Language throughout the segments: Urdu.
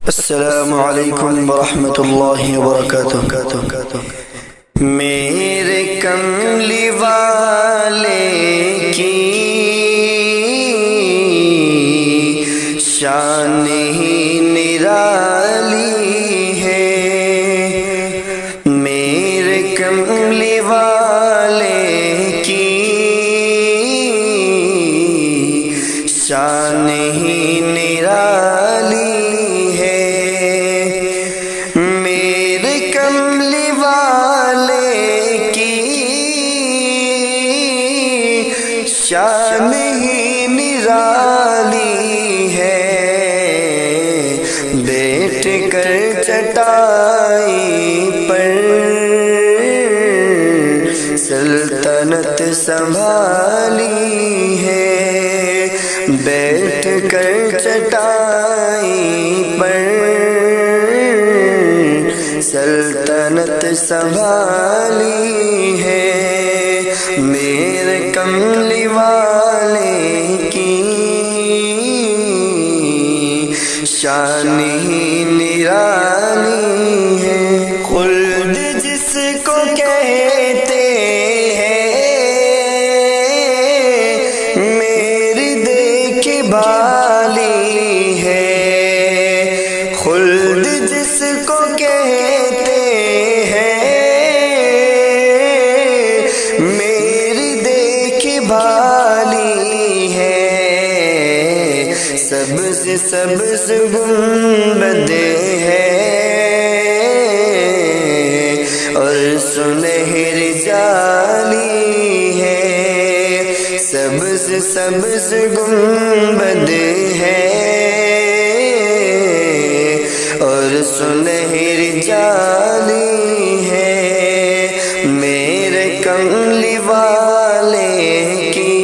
السلام علیکم ورحمۃ اللہ وبرکاتہ۔ میرے کملی والے کی شان ہی نرالی ہے، میرے کملی والے کی شان ہی نرالی ہے، میرے کملی والے کی شان ہی نرالی ہے، بیٹھ کر چٹائی پر سلطنت سنبھالی ہے، بیٹھ کر چٹائی پر سلطنت سنبھالی ہے، میرے کملی والے کی شان ہی نرالی ہے، خلد جس کو کہتے بالی ہے، خلد جس کو کہتے ہیں میری دیکھ بھالی ہے، سبز سبز گنبد ہے اور سنہری جالی ہے، سبز سبز گنبد ہے اور سنہری جالی ہے، میرے کملی والے کی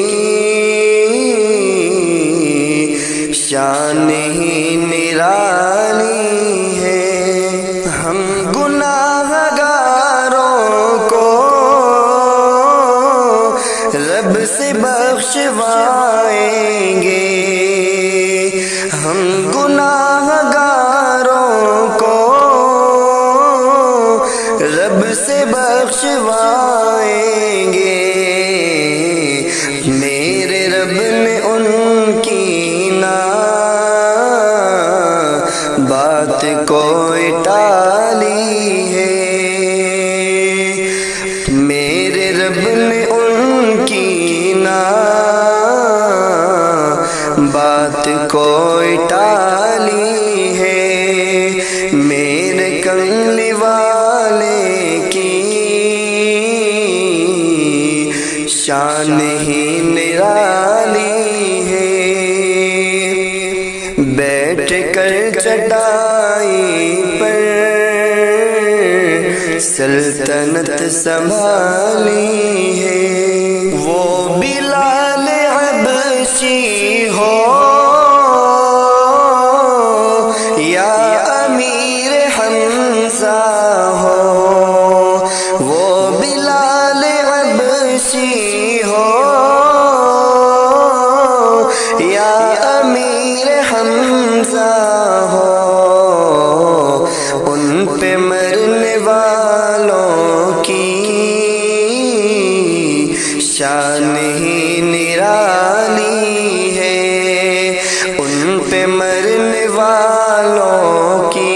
شان ہی نرالی ہے، ہم گناہ گاروں کو رب سے بخشوائیں گے، ہم گناہ گاروں کو رب سے بخشوائیں گے، میرے رب نے ان کی نا بات کو ٹالی ہے، میرے رب نے ان کی بات کو ٹالی ہے، میرے کملی والے کی شان ہی نرالی ہے، بیٹھ کر چٹائی پر سلطنت سنبھالی ہے، وہ بلال حبشی ہو یا امیر حمزہ ہو، وہ بلال حبشی ہو یا امیر حمزہ ہو، ان پہ مرنے والوں کی شان ہی نرالی ہے، ان پہ مرنے والوں کی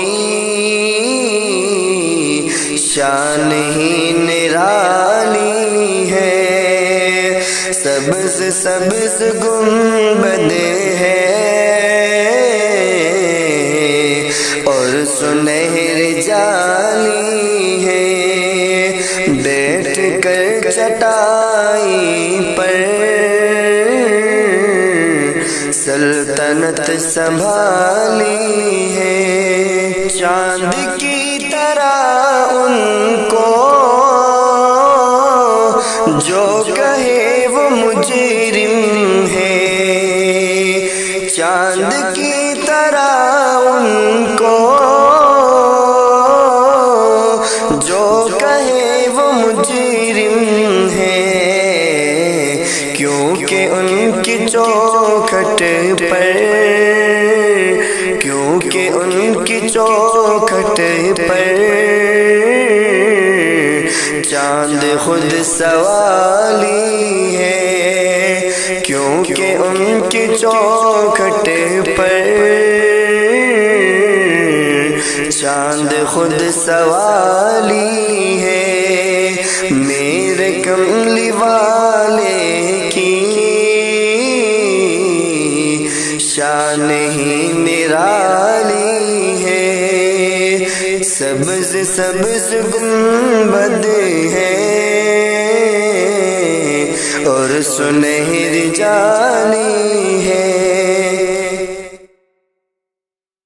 شان ہی نرالی ہے، سبز سبز گنبد ہے اور سنہری جالی ہے، بیٹھ کر چٹائی پر سلطنت سنبھالی ہے، چاند کی طرح ان کو جو کہے وہ مجرم ہے، چاند کی طرح ان کو جو کہے وہ مجرم ہے، کیونکہ ان کی چوکھٹ پر کیونکہ ان کی چوکھٹ پر چاند خود سوالی ہے، کیونکہ ان کی چوکھٹ پر چاند خود سوالی ہے۔ میرے کملی والے کی شان ہی نرالی ہے، سبز سبز گنبد ہے اور سنہری جالی ہے،